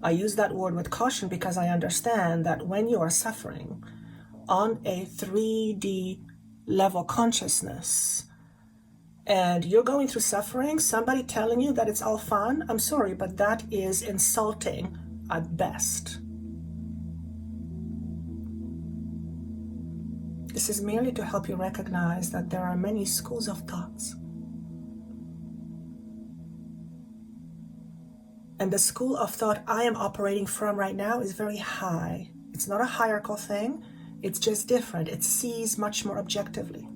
I use that word with caution because I understand that when you are suffering on a 3D level consciousness and you're going through suffering, somebody telling you that it's all fun, I'm sorry, but that is insulting at best. This is merely to help you recognize that there are many schools of thoughts. And the school of thought I am operating from right now is very high. It's not a hierarchical thing. It's just different. It sees much more objectively.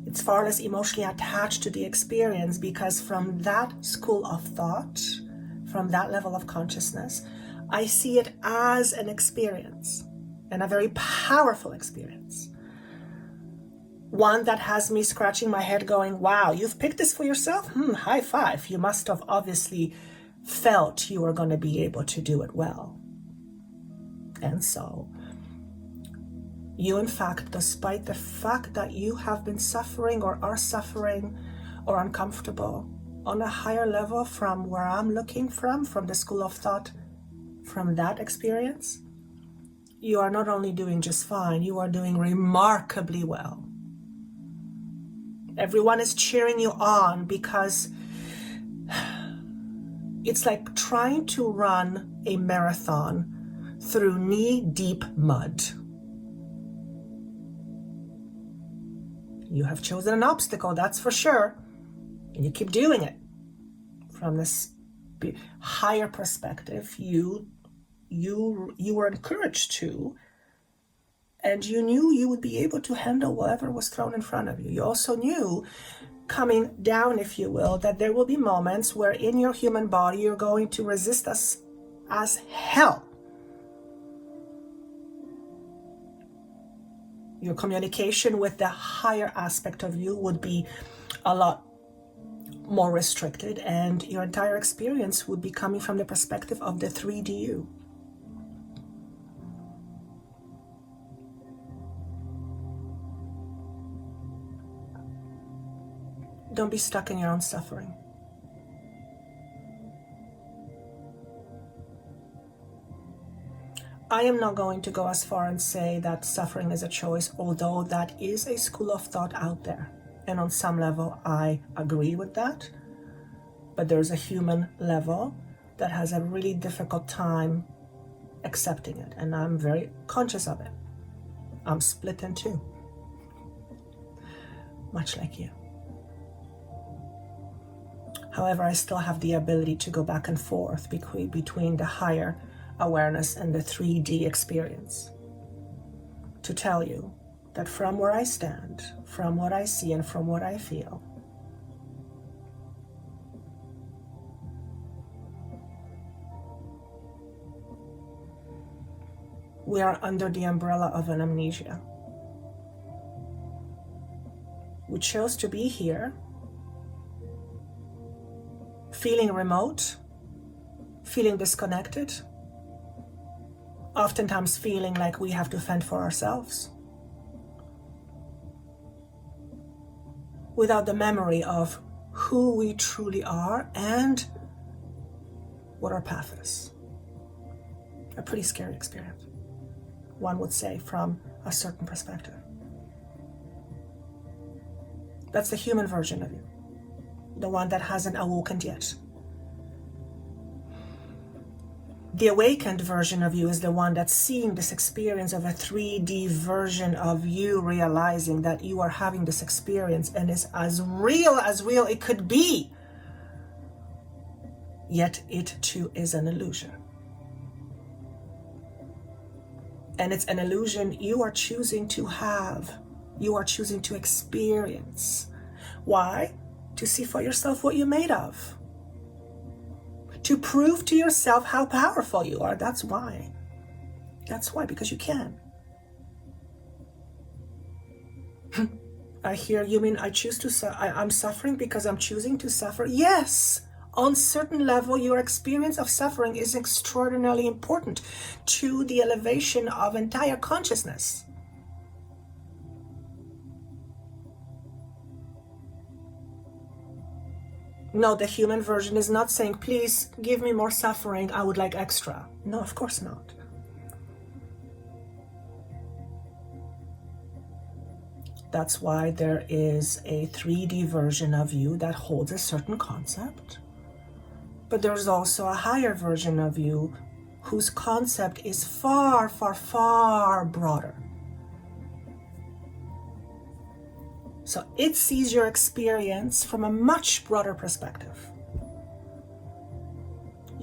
It's far less emotionally attached to the experience, because from that school of thought, from that level of consciousness, I see it as an experience, and a very powerful experience. One that has me scratching my head going, wow, you've picked this for yourself? High five. You must have obviously felt you were going to be able to do it well. And so, you, in fact, despite the fact that you have been suffering or are suffering or uncomfortable on a higher level from where I'm looking from the school of thought, from that experience, you are not only doing just fine, you are doing remarkably well. Everyone is cheering you on, because it's like trying to run a marathon through knee-deep mud. You have chosen an obstacle, that's for sure, and you keep doing it. From this higher perspective, you were encouraged to, and you knew you would be able to handle whatever was thrown in front of you. You also knew, coming down, if you will, that there will be moments where in your human body you're going to resist us as hell. Your communication with the higher aspect of you would be a lot more restricted, and your entire experience would be coming from the perspective of the 3D you. Don't be stuck in your own suffering. I am not going to go as far and say that suffering is a choice, although that is a school of thought out there. And on some level, I agree with that. But there's a human level that has a really difficult time accepting it. And I'm very conscious of it. I'm split in two, much like you. However, I still have the ability to go back and forth between the higher awareness and the 3D experience, to tell you that from where I stand, from what I see, and from what I feel, we are under the umbrella of an amnesia. We chose to be here, feeling remote, feeling disconnected, oftentimes feeling like we have to fend for ourselves, without the memory of who we truly are and what our path is. A pretty scary experience, one would say, from a certain perspective. That's the human version of you, the one that hasn't awakened yet. The awakened version of you is the one that's seeing this experience of a 3D version of you, realizing that you are having this experience and is as real it could be. Yet it too is an illusion. And it's an illusion you are choosing to have. You are choosing to experience. Why? To see for yourself what you're made of. To prove to yourself how powerful you are. That's why. That's why, because you can. I hear you mean I'm suffering because I'm choosing to suffer? Yes. On certain level, your experience of suffering is extraordinarily important to the elevation of entire consciousness. No, the human version is not saying, please give me more suffering, I would like extra. No, of course not. That's why there is a 3D version of you that holds a certain concept. But there's also a higher version of you whose concept is far, far, far broader. So it sees your experience from a much broader perspective.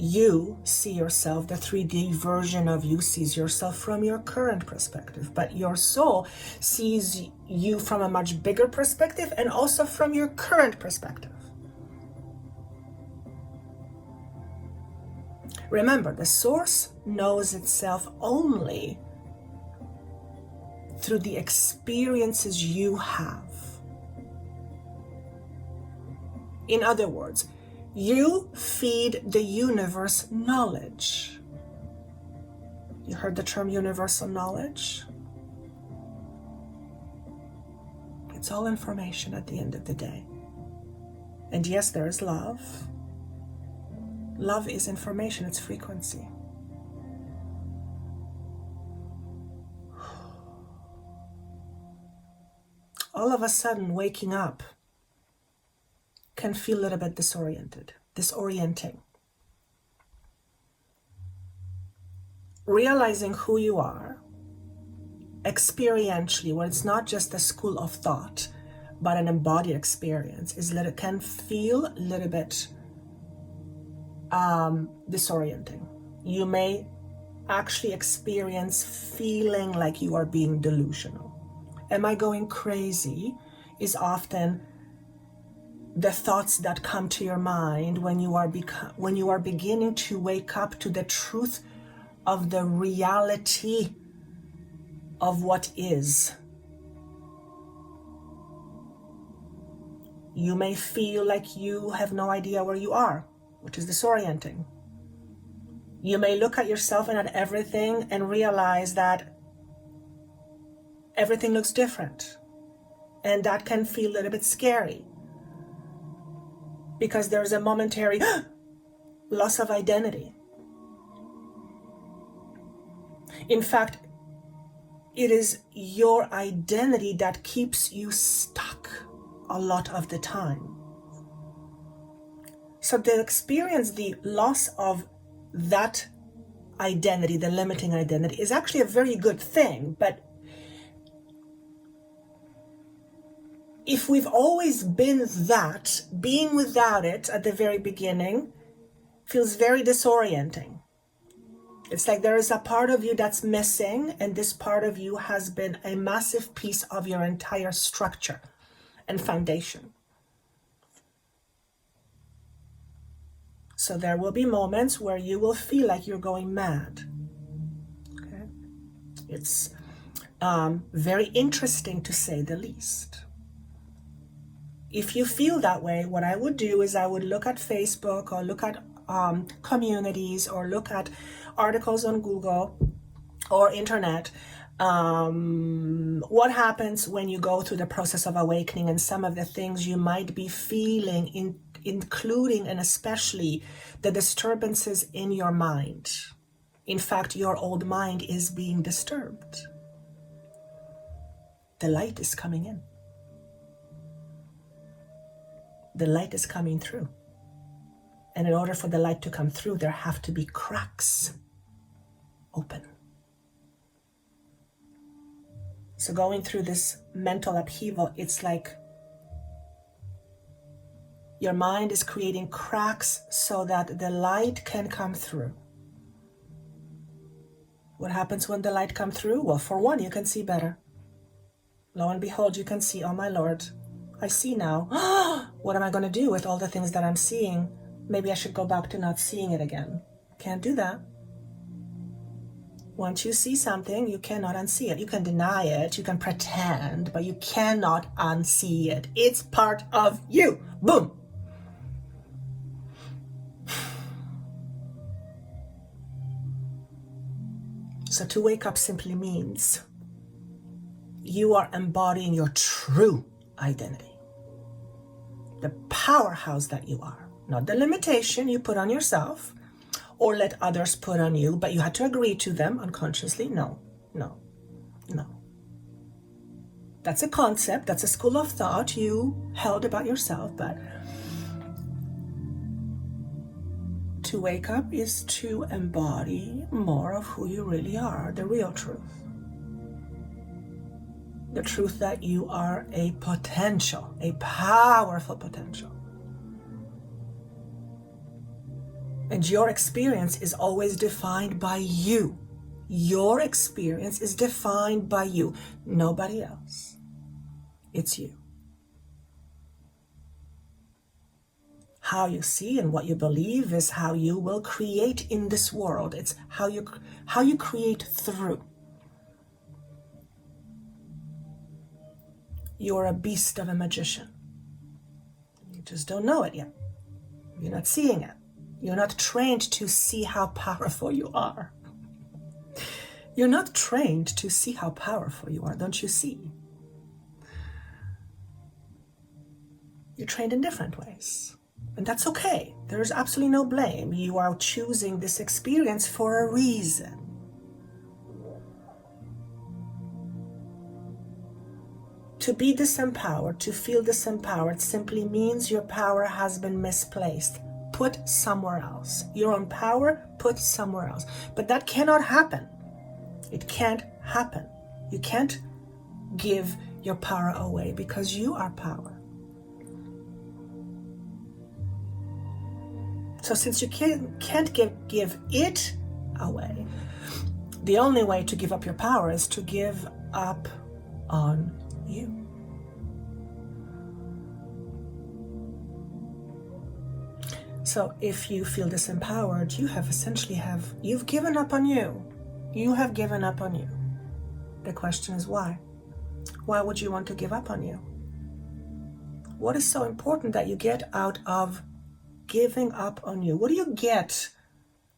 You see yourself, the 3D version of you sees yourself from your current perspective, but your soul sees you from a much bigger perspective and also from your current perspective. Remember, the source knows itself only through the experiences you have. In other words, you feed the universe knowledge. You heard the term universal knowledge? It's all information at the end of the day. And yes, there is love. Love is information, it's frequency. All of a sudden, waking up can feel a little bit disorienting. Realizing who you are experientially, where it's not just a school of thought, but an embodied experience, can feel a little bit disorienting. You may actually experience feeling like you are being delusional. Am I going crazy? Is often the thoughts that come to your mind when you are beginning to wake up to the truth of the reality of what is. You may feel like you have no idea where you are, which is disorienting. You may look at yourself and at everything and realize that everything looks different. And that can feel a little bit scary, because there's a momentary loss of identity. In fact, it is your identity that keeps you stuck a lot of the time. So to experience the loss of that identity, the limiting identity, is actually a very good thing. But if we've always been that, being without it at the very beginning feels very disorienting. It's like there is a part of you that's missing, and this part of you has been a massive piece of your entire structure and foundation. So there will be moments where you will feel like you're going mad. Okay? It's very interesting, to say the least. If you feel that way, what I would do is I would look at Facebook, or look at communities, or look at articles on Google or internet. What happens when you go through the process of awakening, and some of the things you might be feeling, including and especially the disturbances in your mind. In fact, your old mind is being disturbed. The light is coming in. The light is coming through. And in order for the light to come through, there have to be cracks open. So going through this mental upheaval, it's like your mind is creating cracks so that the light can come through. What happens when the light comes through? Well, for one, you can see better. Lo and behold, you can see, oh my Lord, I see now. What am I going to do with all the things that I'm seeing? Maybe I should go back to not seeing it again. Can't do that. Once you see something, you cannot unsee it. You can deny it, you can pretend, but you cannot unsee it. It's part of you. Boom. So to wake up simply means you are embodying your true identity. The powerhouse that you are. Not the limitation you put on yourself or let others put on you, but you had to agree to them unconsciously. No. That's a concept, that's a school of thought you held about yourself, but to wake up is to embody more of who you really are, the real truth. The truth that you are a potential, a powerful potential. And your experience is always defined by you. Your experience is defined by you, nobody else. It's you. How you see and what you believe is how you will create in this world. It's how you create through. You're a beast of a magician. You just don't know it yet. You're not seeing it. You're not trained to see how powerful you are. You're not trained to see how powerful you are, don't you see? You're trained in different ways. And that's okay. There's absolutely no blame. You are choosing this experience for a reason. To be disempowered, to feel disempowered, simply means your power has been misplaced. Put somewhere else. Your own power, put somewhere else. But that cannot happen. It can't happen. You can't give your power away because you are power. So since you can't give it away, the only way to give up your power is to give up on you. So if you feel disempowered, you've given up on you. You have given up on you. The question is why? Why would you want to give up on you? What is so important that you get out of giving up on you? What do you get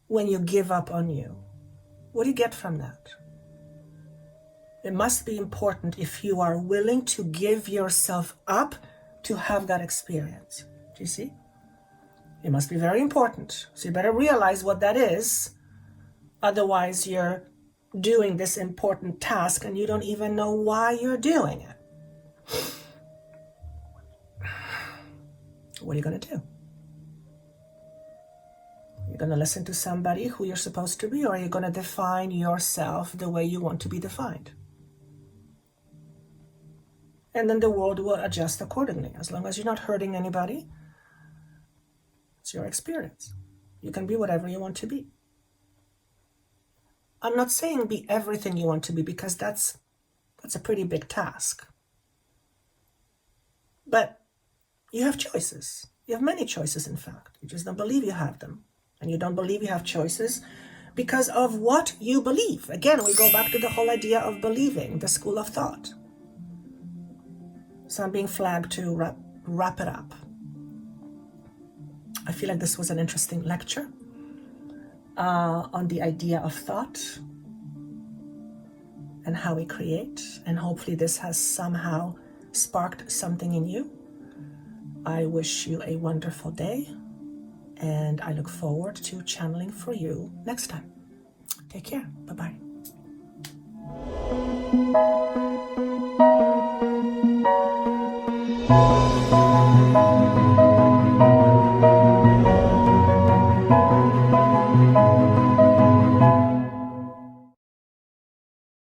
when you give up on you? What do you get from that? It must be important if you are willing to give yourself up to have that experience. Do you see? It must be very important. So you better realize what that is. Otherwise, you're doing this important task and you don't even know why you're doing it. What are you going to do? You're going to listen to somebody who you're supposed to be, or are you going to define yourself the way you want to be defined? And then the world will adjust accordingly. As long as you're not hurting anybody, it's your experience. You can be whatever you want to be. I'm not saying be everything you want to be, because that's a pretty big task. But you have choices. You have many choices, in fact. You just don't believe you have them. And you don't believe you have choices because of what you believe. Again, we go back to the whole idea of believing, the school of thought. So I'm being flagged to wrap it up. I feel like this was an interesting lecture on the idea of thought and how we create. And hopefully this has somehow sparked something in you. I wish you a wonderful day, and I look forward to channeling for you next time. Take care. Bye-bye.